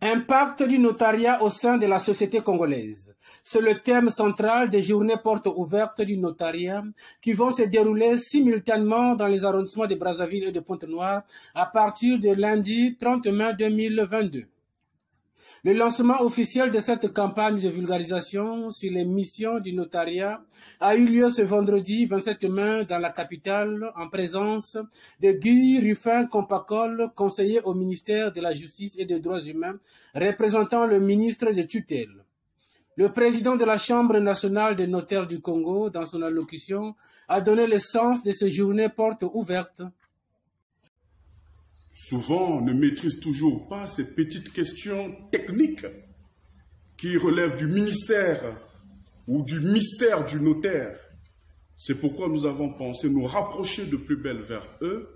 Impact du notariat au sein de la société congolaise. C'est le thème central des journées portes ouvertes du notariat qui vont se dérouler simultanément dans les arrondissements de Brazzaville et de Pointe-Noire à partir de lundi 30 mai 2022. Le lancement officiel de cette campagne de vulgarisation sur les missions du notariat a eu lieu ce vendredi 27 mai dans la capitale en présence de Guy Ruffin-Compacol, conseiller au ministère de la Justice et des Droits humains, représentant le ministre de tutelle. Le président de la Chambre nationale des notaires du Congo, dans son allocution, a donné le sens de ces journées portes ouvertes. Souvent, on ne maîtrise toujours pas ces petites questions techniques qui relèvent du ministère ou du mystère du notaire. C'est pourquoi nous avons pensé nous rapprocher de plus belle vers eux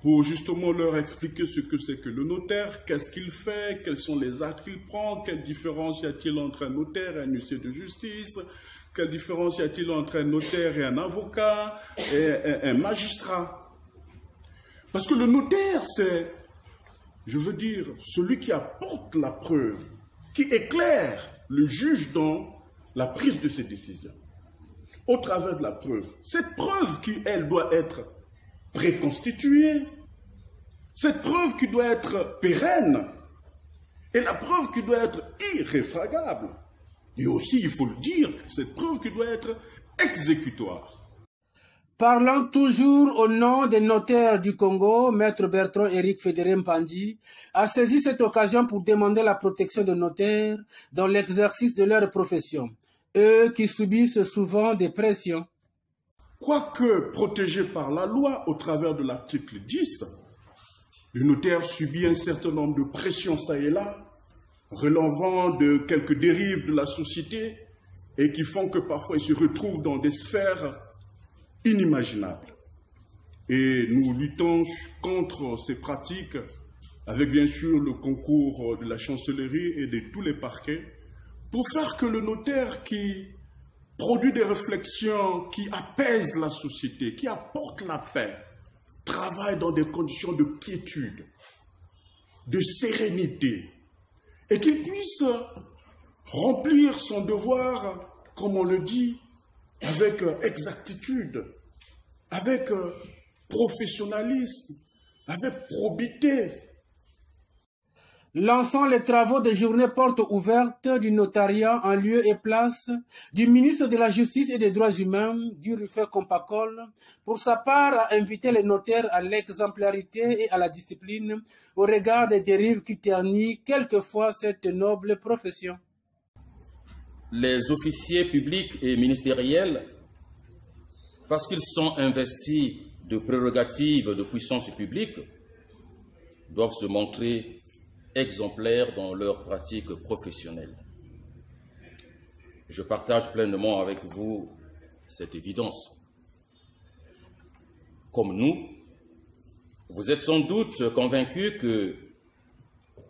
pour justement leur expliquer ce que c'est que le notaire, qu'est-ce qu'il fait, quels sont les actes qu'il prend, quelle différence y a-t-il entre un notaire et un huissier de justice, quelle différence y a-t-il entre un notaire et un avocat et un magistrat. Parce que le notaire, c'est, je veux dire, celui qui apporte la preuve, qui éclaire le juge dans la prise de ses décisions, au travers de la preuve. Cette preuve qui, elle, doit être préconstituée, cette preuve qui doit être pérenne, et la preuve qui doit être irréfragable. Et aussi, il faut le dire, cette preuve qui doit être exécutoire. Parlant toujours au nom des notaires du Congo, Maître Bertrand Éric Fédéré Mpandi a saisi cette occasion pour demander la protection des notaires dans l'exercice de leur profession, eux qui subissent souvent des pressions. Quoique protégé par la loi au travers de l'article 10, le notaire subit un certain nombre de pressions ça et là, relevant de quelques dérives de la société et qui font que parfois il se retrouve dans des sphères inimaginables. Et nous luttons contre ces pratiques avec bien sûr le concours de la chancellerie et de tous les parquets pour faire que le notaire qui produit des réflexions qui apaisent la société, qui apportent la paix, travaille dans des conditions de quiétude, de sérénité et qu'il puisse remplir son devoir, comme on le dit, avec exactitude, avec professionnalisme, avec probité. Lançant les travaux des journées portes ouvertes du notariat en lieu et place du ministre de la Justice et des Droits humains, Guy Ruffin-Compacol, pour sa part a invité les notaires à l'exemplarité et à la discipline au regard des dérives qui ternissent quelquefois cette noble profession. Les officiers publics et ministériels, parce qu'ils sont investis de prérogatives de puissance publique, doivent se montrer exemplaires dans leur pratique professionnelle. Je partage pleinement avec vous cette évidence. Comme nous, vous êtes sans doute convaincus que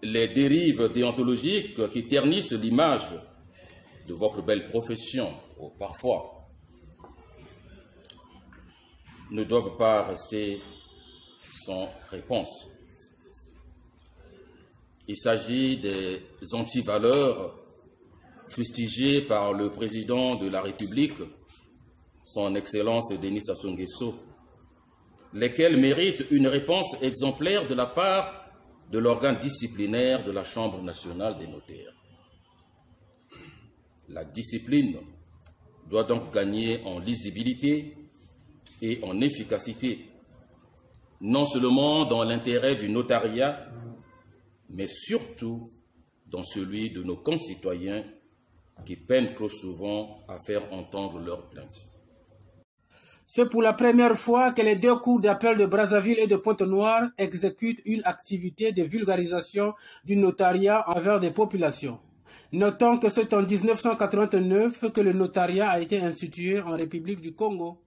les dérives déontologiques qui ternissent l'image de votre belle profession, parfois, ne doivent pas rester sans réponse. Il s'agit des antivaleurs fustigées par le président de la République, son Excellence Denis Sassou Nguesso, lesquelles méritent une réponse exemplaire de la part de l'organe disciplinaire de la Chambre nationale des notaires. La discipline doit donc gagner en lisibilité et en efficacité, non seulement dans l'intérêt du notariat, mais surtout dans celui de nos concitoyens qui peinent trop souvent à faire entendre leurs plaintes. C'est pour la première fois que les deux cours d'appel de Brazzaville et de Pointe-Noire exécutent une activité de vulgarisation du notariat envers des populations. Notons que c'est en 1989 que le notariat a été institué en République du Congo.